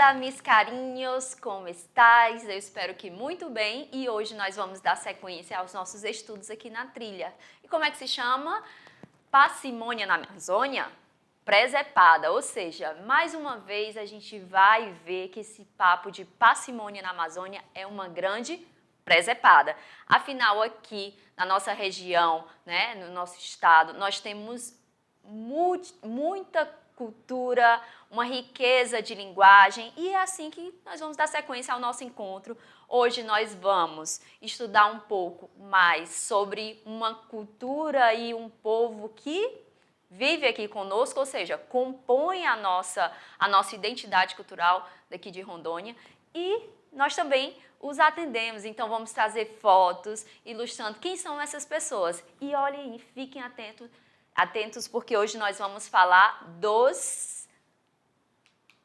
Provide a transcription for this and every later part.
Olá, meus carinhos, como estáis? Eu espero que muito bem e hoje nós vamos dar sequência aos nossos estudos aqui na trilha. E como é que se chama? Parcimônia na Amazônia? Presepada, ou seja, mais uma vez a gente vai ver que esse papo de parcimônia na Amazônia é uma grande presepada. Afinal, aqui na nossa região, né, no nosso estado, nós temos muita cultura, uma riqueza de linguagem e é assim que nós vamos dar sequência ao nosso encontro. Hoje nós vamos estudar um pouco mais sobre uma cultura e um povo que vive aqui conosco, ou seja, compõe a nossa identidade cultural daqui de Rondônia e nós também os atendemos, então vamos trazer fotos ilustrando quem são essas pessoas. E olhem aí, fiquem atentos porque hoje nós vamos falar dos...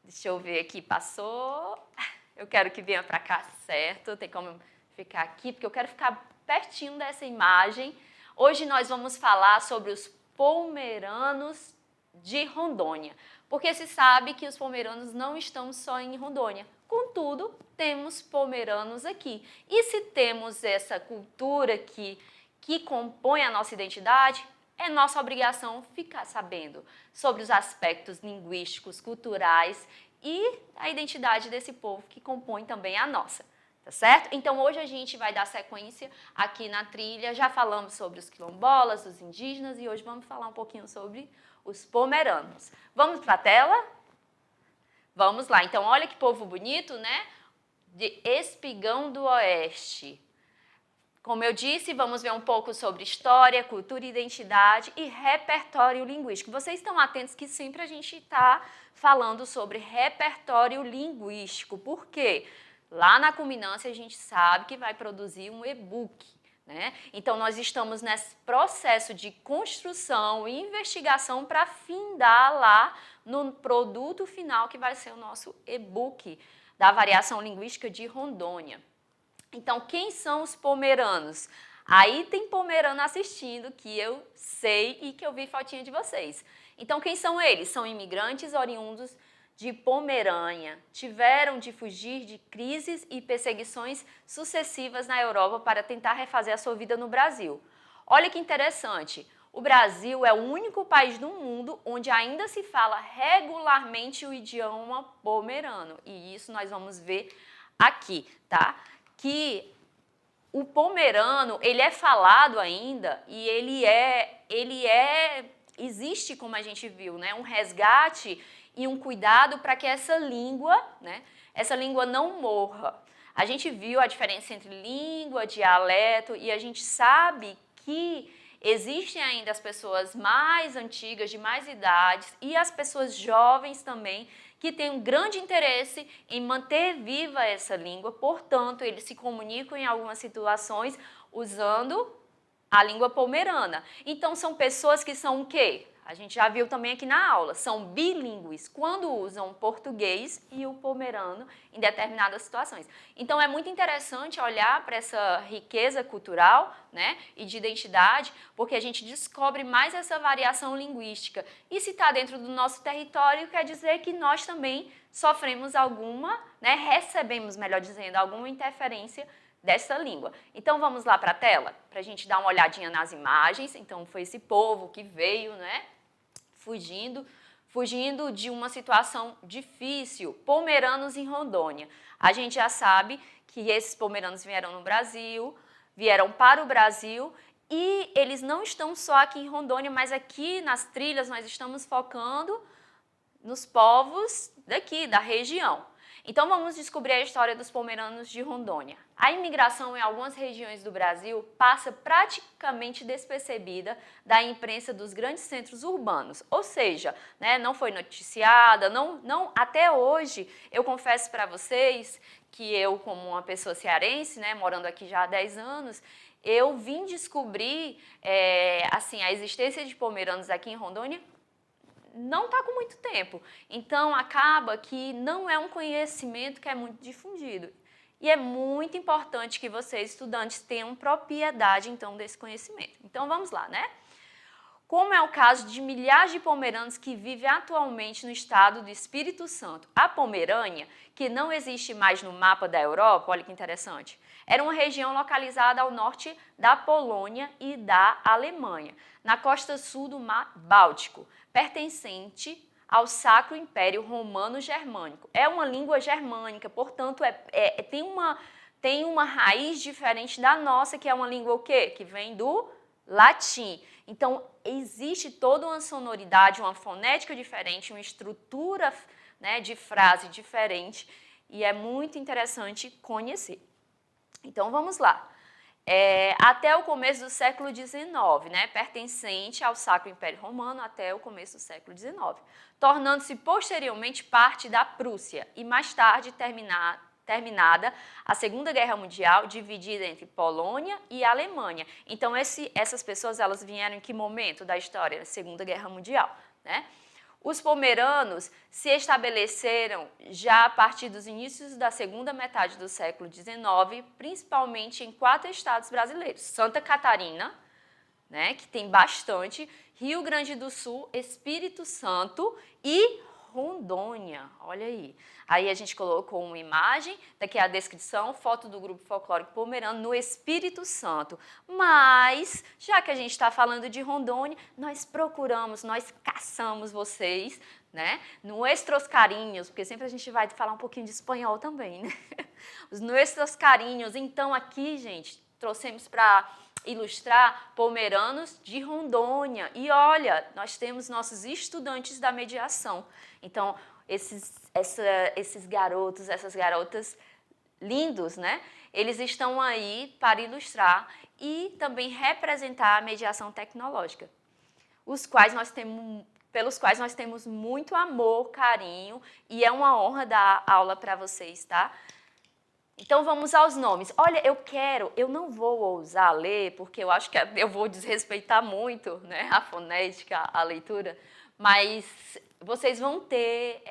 Deixa eu ver aqui, passou... Eu quero que venha para cá, certo? Tem como ficar aqui, porque eu quero ficar pertinho dessa imagem. Hoje nós vamos falar sobre os pomeranos de Rondônia, porque se sabe que os pomeranos não estão só em Rondônia. Contudo, temos pomeranos aqui. E se temos essa cultura que compõe a nossa identidade, é nossa obrigação ficar sabendo sobre os aspectos linguísticos, culturais e a identidade desse povo que compõe também a nossa, tá certo? Então hoje a gente vai dar sequência aqui na trilha, já falamos sobre os quilombolas, os indígenas e hoje vamos falar um pouquinho sobre os pomeranos. Vamos para a tela? Vamos lá, então olha que povo bonito, né? De Espigão do Oeste. Como eu disse, vamos ver um pouco sobre história, cultura, identidade e repertório linguístico. Vocês estão atentos que sempre a gente está falando sobre repertório linguístico. Por quê? Lá na culminância a gente sabe que vai produzir um e-book, né? Então nós estamos nesse processo de construção e investigação para findar lá no produto final que vai ser o nosso e-book da variação linguística de Rondônia. Então, quem são os pomeranos? Aí tem pomerano assistindo, que eu sei e que eu vi fotinha de vocês. Então, quem são eles? São imigrantes oriundos de Pomerânia. Tiveram de fugir de crises e perseguições sucessivas na Europa para tentar refazer a sua vida no Brasil. Olha que interessante. O Brasil é o único país do mundo onde ainda se fala regularmente o idioma pomerano. E isso nós vamos ver aqui, tá? Que o pomerano, ele é falado ainda e existe, como a gente viu, né, um resgate e um cuidado para que essa língua, né, essa língua não morra. A gente viu a diferença entre língua, dialeto e a gente sabe que existem ainda as pessoas mais antigas, de mais idades e as pessoas jovens também que têm um grande interesse em manter viva essa língua, portanto, eles se comunicam em algumas situações usando a língua pomerana. Então, são pessoas que são o quê? A gente já viu também aqui na aula, são bilíngues, quando usam o português e o pomerano em determinadas situações. Então, é muito interessante olhar para essa riqueza cultural, né, e de identidade, porque a gente descobre mais essa variação linguística. E se está dentro do nosso território, quer dizer que nós também sofremos alguma, né, recebemos, melhor dizendo, alguma interferência dessa língua. Então, vamos lá para a tela, para a gente dar uma olhadinha nas imagens. Então, foi esse povo que veio, né, fugindo de uma situação difícil, pomeranos em Rondônia. A gente já sabe que esses pomeranos vieram para o Brasil e eles não estão só aqui em Rondônia, mas aqui nas trilhas nós estamos focando nos povos daqui, da região. Então vamos descobrir a história dos pomeranos de Rondônia. A imigração em algumas regiões do Brasil passa praticamente despercebida da imprensa dos grandes centros urbanos, ou seja, né, não foi noticiada, até hoje, eu confesso para vocês que eu, como uma pessoa cearense, né, morando aqui já há 10 anos, eu vim descobrir assim, a existência de pomeranos aqui em Rondônia não está com muito tempo. Então, acaba que não é um conhecimento que é muito difundido. E é muito importante que vocês, estudantes, tenham propriedade, então, desse conhecimento. Então, vamos lá, né? como é o caso de milhares de pomeranos que vivem atualmente no estado do Espírito Santo. A Pomerânia, que não existe mais no mapa da Europa, olha que interessante, era uma região localizada ao norte da Polônia e da Alemanha, na costa sul do Mar Báltico, pertencente ao Sacro Império Romano Germânico. É uma língua germânica, portanto, tem uma raiz diferente da nossa, que é uma língua o quê? Que vem do latim. Então, existe toda uma sonoridade, uma fonética diferente, uma estrutura, né, de frase diferente, e é muito interessante conhecer. Então, vamos lá. Até o começo do século XIX, né, pertencente ao Sacro Império Romano até o começo do século XIX, tornando-se posteriormente parte da Prússia e mais tarde terminada a Segunda Guerra Mundial, dividida entre Polônia e Alemanha. Então, essas pessoas, elas vieram em que momento da história? Da Segunda Guerra Mundial, né? Os pomeranos se estabeleceram já a partir dos inícios da segunda metade do século XIX, principalmente em 4 estados brasileiros: Santa Catarina, né, que tem bastante, Rio Grande do Sul, Espírito Santo e Rondônia. Olha aí. Aí a gente colocou uma imagem, daqui a descrição, foto do grupo folclórico pomerano no Espírito Santo. Mas, já que a gente está falando de Rondônia, nós caçamos vocês, né, nuestros carinhos, porque sempre a gente vai falar um pouquinho de espanhol também, né? Os nuestros carinhos. Então, aqui, gente, trouxemos para ilustrar pomeranos de Rondônia. E olha, nós temos nossos estudantes da mediação. Então, esses garotos, essas garotas lindos, né? Eles estão aí para ilustrar e também representar a mediação tecnológica, pelos quais nós temos muito amor, carinho, e é uma honra dar aula para vocês, tá? Então, vamos aos nomes. Olha, eu não vou ousar ler, porque eu acho que eu vou desrespeitar muito, né, a fonética, a leitura, mas vocês vão ter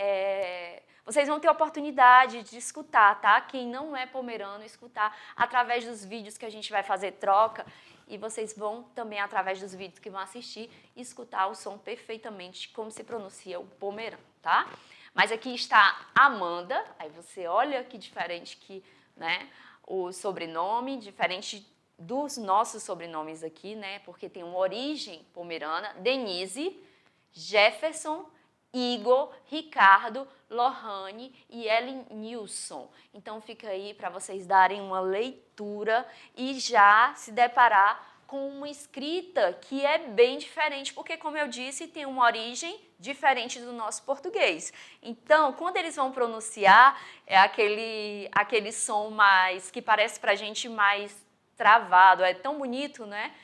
oportunidade de escutar, tá? Quem não é pomerano, escutar através dos vídeos que a gente vai fazer troca, e vocês vão também, através dos vídeos que vão assistir, escutar o som perfeitamente, como se pronuncia o pomerano, tá? Mas aqui está Amanda, aí você olha que diferente que, né, o sobrenome, diferente dos nossos sobrenomes aqui, né, porque tem uma origem pomerana. Denise, Jefferson, Igor, Ricardo, Lohane e Ellen Nilson. Então fica aí para vocês darem uma leitura e já se deparar com uma escrita que é bem diferente, porque, como eu disse, tem uma origem diferente do nosso português. Então, quando eles vão pronunciar, é aquele som mais, que parece pra gente mais travado, é tão bonito, né?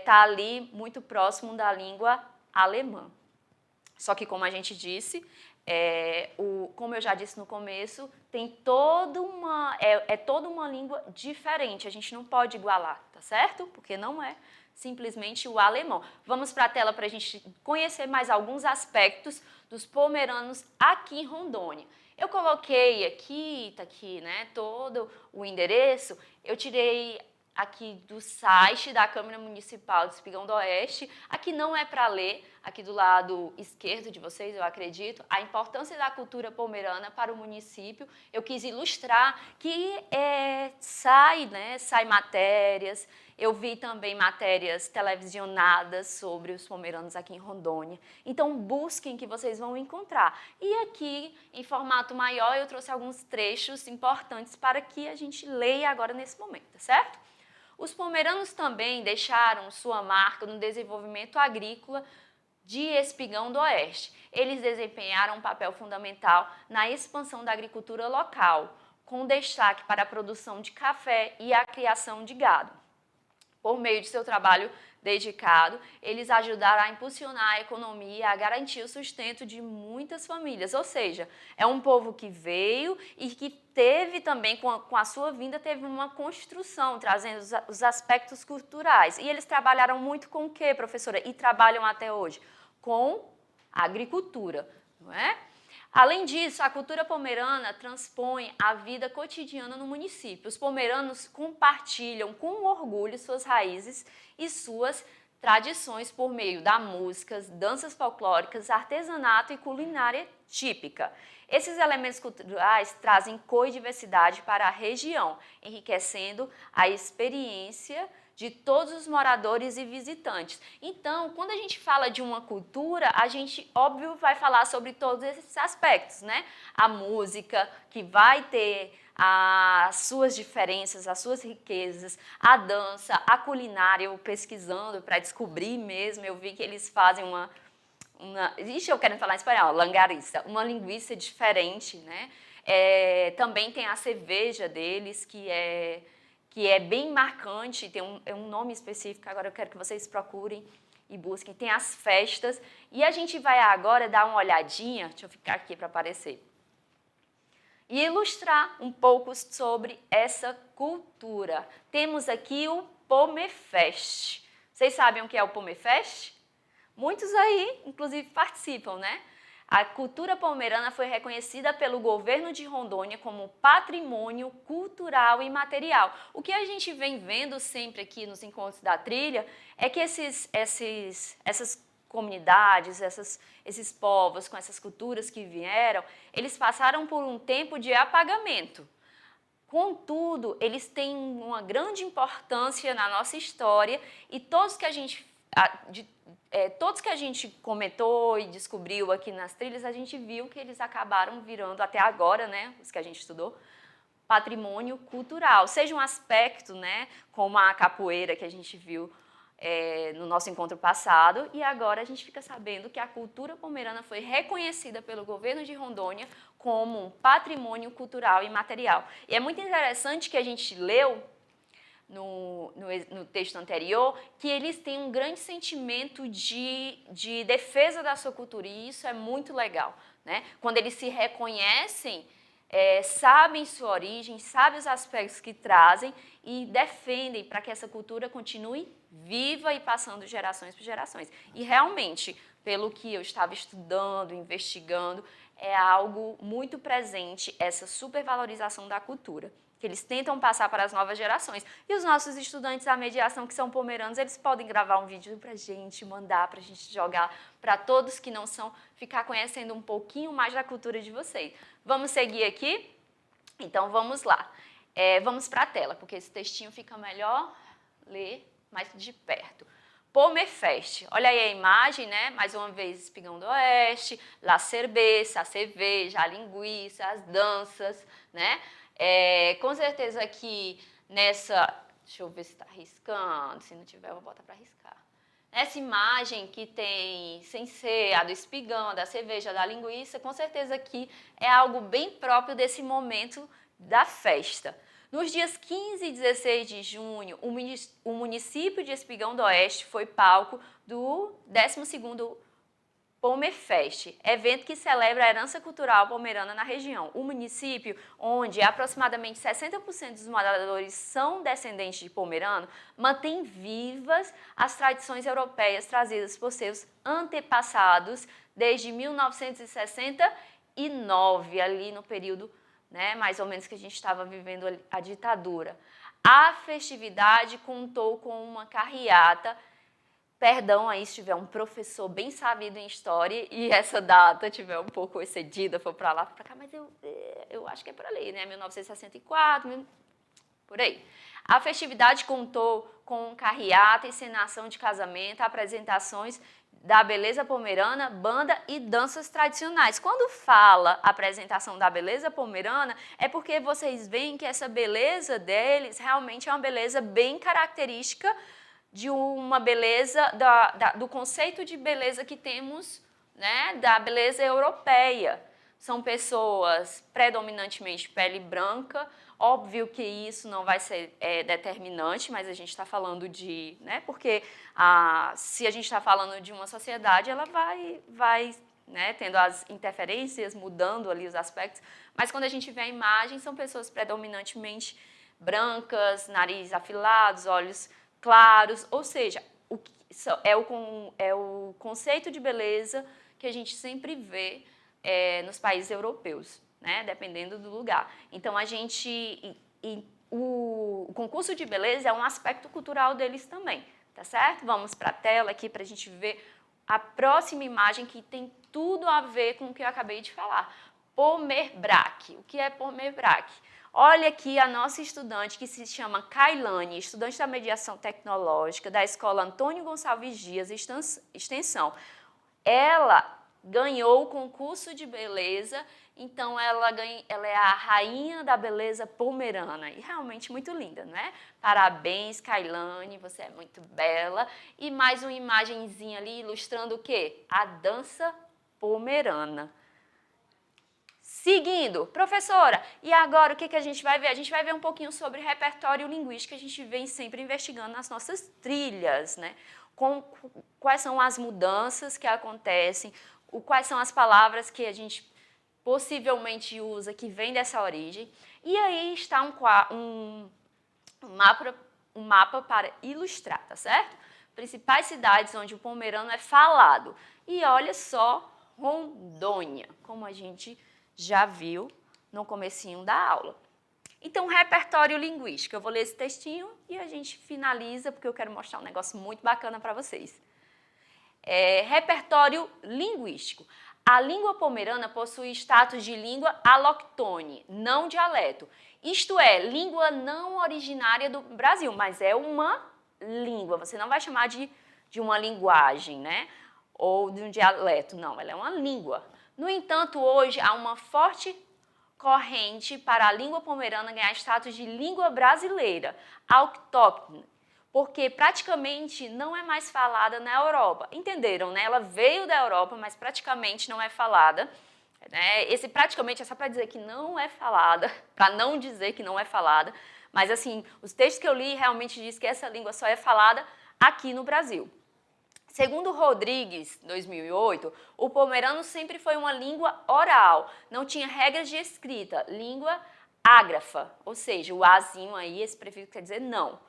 Tá ali muito próximo da língua alemã. Só que, como a gente disse, como eu já disse no começo, tem toda uma língua diferente, a gente não pode igualar, tá certo? Porque não é simplesmente o alemão. Vamos para a tela para a gente conhecer mais alguns aspectos dos pomeranos aqui em Rondônia. Eu coloquei aqui, tá aqui, né, todo o endereço, eu tirei aqui do site da Câmara Municipal de Espigão do Oeste. Aqui não é para ler, aqui do lado esquerdo de vocês, eu acredito, a importância da cultura pomerana para o município. Eu quis ilustrar que sai matérias. Eu vi também matérias televisionadas sobre os pomeranos aqui em Rondônia. Então, busquem que vocês vão encontrar. E aqui, em formato maior, eu trouxe alguns trechos importantes para que a gente leia agora nesse momento, tá certo? Os pomeranos também deixaram sua marca no desenvolvimento agrícola de Espigão do Oeste. Eles desempenharam um papel fundamental na expansão da agricultura local, com destaque para a produção de café e a criação de gado. Por meio de seu trabalho dedicado, eles ajudaram a impulsionar a economia e a garantir o sustento de muitas famílias. Ou seja, é um povo que veio e que teve também, com a sua vinda, teve uma construção, trazendo os aspectos culturais. E eles trabalharam muito com o quê, professora? E trabalham até hoje? Com a agricultura, não é? Além disso, a cultura pomerana transpõe a vida cotidiana no município. Os pomeranos compartilham com orgulho suas raízes e suas tradições por meio da música, danças folclóricas, artesanato e culinária típica. Esses elementos culturais trazem cor e diversidade para a região, enriquecendo a experiência de todos os moradores e visitantes. Então, quando a gente fala de uma cultura, a gente, óbvio, vai falar sobre todos esses aspectos, né? A música, que vai ter as suas diferenças, as suas riquezas, a dança, a culinária, eu pesquisando para descobrir mesmo, eu vi que eles fazem ixi, eu quero falar em espanhol, langariça, uma linguiça diferente, né? Também tem a cerveja deles, que é bem marcante, tem um nome específico, agora eu quero que vocês procurem e busquem. Tem as festas, e a gente vai agora dar uma olhadinha, deixa eu ficar aqui para aparecer, e ilustrar um pouco sobre essa cultura. Temos aqui o Pomefest. Vocês sabem o que é o Pomefest? Muitos aí, inclusive, participam, né? A cultura pomerana foi reconhecida pelo governo de Rondônia como patrimônio cultural e material. O que a gente vem vendo sempre aqui nos encontros da trilha é que essas comunidades, esses povos com essas culturas que vieram, eles passaram por um tempo de apagamento. Contudo, eles têm uma grande importância na nossa história e todos que a gente comentou e descobriu aqui nas trilhas, a gente viu que eles acabaram virando, até agora, né, os que a gente estudou, patrimônio cultural. Seja um aspecto, né, como a capoeira que a gente viu no nosso encontro passado, e agora a gente fica sabendo que a cultura pomerana foi reconhecida pelo governo de Rondônia como um patrimônio cultural e material. E é muito interessante que a gente leu no texto anterior, que eles têm um grande sentimento de defesa da sua cultura, e isso é muito legal, né? Quando eles se reconhecem, sabem sua origem, sabem os aspectos que trazem e defendem para que essa cultura continue viva e passando de gerações por gerações. E realmente, pelo que eu estava estudando, investigando, é algo muito presente essa supervalorização da cultura, que eles tentam passar para as novas gerações. E os nossos estudantes da mediação, que são pomeranos, eles podem gravar um vídeo para a gente, mandar para a gente jogar para todos que não são, ficar conhecendo um pouquinho mais da cultura de vocês. Vamos seguir aqui? Então, vamos lá. Vamos para a tela, porque esse textinho fica melhor ler mais de perto. Pomefest, olha aí a imagem, né? Mais uma vez, Espigão do Oeste, la cerveja, a cerveja, a linguiça, as danças, né? Com certeza aqui nessa, deixa eu ver se está riscando, se não tiver eu vou botar para riscar. Nessa imagem que tem, sem ser a do espigão, da cerveja, da linguiça, com certeza aqui é algo bem próprio desse momento da festa. Nos dias 15 e 16 de junho, o município de Espigão do Oeste foi palco do 12º Pomefest, evento que celebra a herança cultural pomerana na região. O município, onde aproximadamente 60% dos moradores são descendentes de pomerano, mantém vivas as tradições europeias trazidas por seus antepassados desde 1969, ali no período, né, mais ou menos que a gente estava vivendo a ditadura. A festividade contou com uma carreata. Perdão aí se tiver um professor bem sabido em história e essa data tiver um pouco excedida, for para lá, para cá, mas eu acho que é por ali, né? 1964, por aí. A festividade contou com carreata, encenação de casamento, apresentações da beleza pomerana, banda e danças tradicionais. Quando fala apresentação da beleza pomerana, é porque vocês veem que essa beleza deles realmente é uma beleza bem característica de uma beleza, do conceito de beleza que temos, né, da beleza europeia. São pessoas predominantemente pele branca, óbvio que isso não vai ser determinante, mas a gente está falando de, né, porque se a gente está falando de uma sociedade, ela vai né, tendo as interferências, mudando ali os aspectos, mas quando a gente vê a imagem, são pessoas predominantemente brancas, nariz afilados, olhos claros, ou seja, é o conceito de beleza que a gente sempre vê nos países europeus, né, dependendo do lugar. Então, o concurso de beleza é um aspecto cultural deles também, tá certo? Vamos para a tela aqui para a gente ver a próxima imagem que tem tudo a ver com o que eu acabei de falar. Pomerbrac. O que é Pomerbrac? Olha aqui a nossa estudante que se chama Kailane, estudante da mediação tecnológica da Escola Antônio Gonçalves Dias Extensão. Ela ganhou o concurso de beleza, então ela é a rainha da beleza pomerana e realmente muito linda, né? Parabéns, Kailane, você é muito bela. E mais uma imagenzinha ali ilustrando o quê? A dança pomerana. Seguindo, professora, e agora o que a gente vai ver? A gente vai ver um pouquinho sobre repertório linguístico que a gente vem sempre investigando nas nossas trilhas, né? Quais são as mudanças que acontecem, quais são as palavras que a gente possivelmente usa que vem dessa origem. E aí está um mapa para ilustrar, tá certo? Principais cidades onde o pomerano é falado. E olha só, Rondônia, como a gente já viu no comecinho da aula. Então, repertório linguístico. Eu vou ler esse textinho e a gente finaliza, porque eu quero mostrar um negócio muito bacana para vocês. Repertório linguístico. A língua pomerana possui status de língua alóctone, não dialeto. Isto é, língua não originária do Brasil, mas é uma língua. Você não vai chamar de uma linguagem, né? Ou de um dialeto, não, ela é uma língua. No entanto, hoje há uma forte corrente para a língua pomerana ganhar status de língua brasileira, autóctone, porque praticamente não é mais falada na Europa. Entenderam, né? Ela veio da Europa, mas praticamente não é falada. Né? Esse praticamente é só para dizer que não é falada, para não dizer que não é falada. Mas, assim, os textos que eu li realmente diz que essa língua só é falada aqui no Brasil. Segundo Rodrigues, 2008, o pomerano sempre foi uma língua oral, não tinha regras de escrita, língua ágrafa, ou seja, o azinho aí, esse prefixo quer dizer não.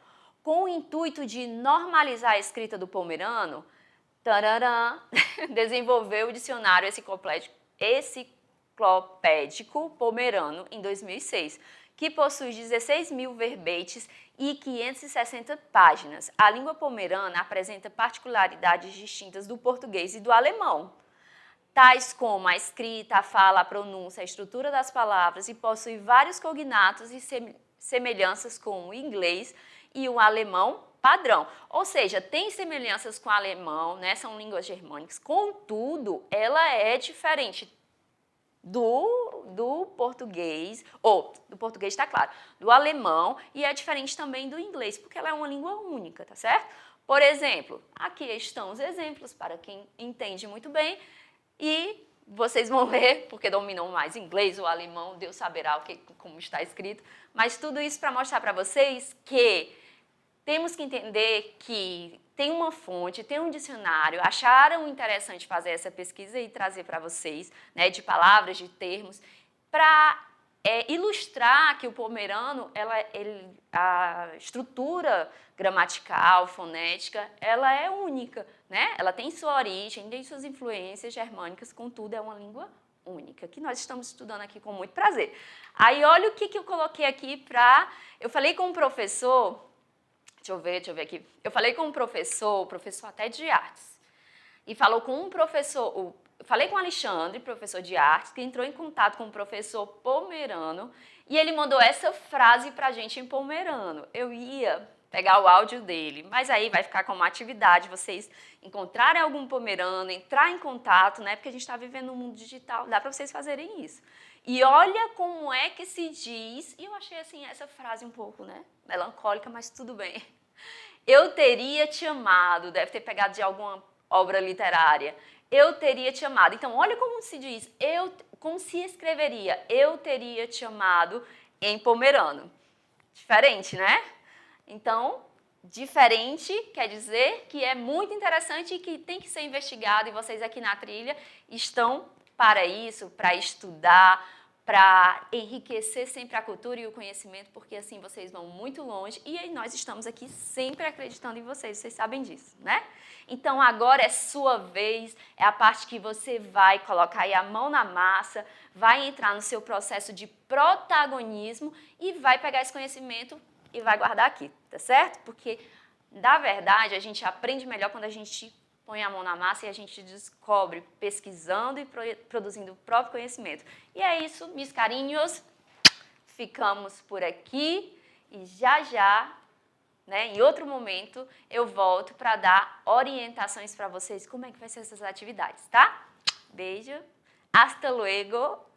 Com o intuito de normalizar a escrita do pomerano, desenvolveu o dicionário enciclopédico pomerano em 2006, que possui 16.000 verbetes e 560 páginas. A língua pomerana apresenta particularidades distintas do português e do alemão, tais como a escrita, a fala, a pronúncia, a estrutura das palavras, e possui vários cognatos e semelhanças com o inglês e o alemão padrão. Ou seja, tem semelhanças com o alemão, né? São línguas germânicas, contudo, ela é diferente do português, ou do português está claro, do alemão, e é diferente também do inglês, porque ela é uma língua única, tá certo? Por exemplo, aqui estão os exemplos para quem entende muito bem, e vocês vão ler, porque dominam mais inglês ou alemão, Deus saberá como está escrito, mas tudo isso para mostrar para vocês que temos que entender que tem uma fonte, tem um dicionário, acharam interessante fazer essa pesquisa e trazer para vocês, né, de palavras, de termos, para ilustrar que o pomerano, a estrutura gramatical, fonética, ela é única, né? Ela tem sua origem, tem suas influências germânicas, contudo é uma língua única, que nós estamos estudando aqui com muito prazer. Aí olha o que eu coloquei aqui para... Eu falei com um professor... Deixa eu ver aqui. Eu falei com um professor até de artes, e falou com um professor, falei com o Alexandre, professor de artes, que entrou em contato com um professor pomerano, e ele mandou essa frase pra gente em pomerano. Eu ia pegar o áudio dele, mas aí vai ficar como uma atividade, vocês encontrarem algum pomerano, entrar em contato, né, porque a gente está vivendo no mundo digital, dá para vocês fazerem isso. E olha como é que se diz, e eu achei assim essa frase um pouco, né, melancólica, mas tudo bem. Eu teria te amado, deve ter pegado de alguma obra literária. Eu teria te amado. Então, olha como se diz, como se escreveria, eu teria te amado em pomerano. Diferente, né? Então, diferente quer dizer que é muito interessante e que tem que ser investigado, e vocês aqui na trilha estão para isso, para estudar, para enriquecer sempre a cultura e o conhecimento, porque assim vocês vão muito longe e aí nós estamos aqui sempre acreditando em vocês sabem disso, né? Então agora é sua vez, é a parte que você vai colocar aí a mão na massa, vai entrar no seu processo de protagonismo e vai pegar esse conhecimento e vai guardar aqui, tá certo? Porque Na verdade, a gente aprende melhor quando a gente põe a mão na massa e a gente descobre, pesquisando e produzindo o próprio conhecimento. E é isso, meus carinhos. Ficamos por aqui e já, né, em outro momento, eu volto para dar orientações para vocês como é que vai ser essas atividades, tá? Beijo, hasta luego.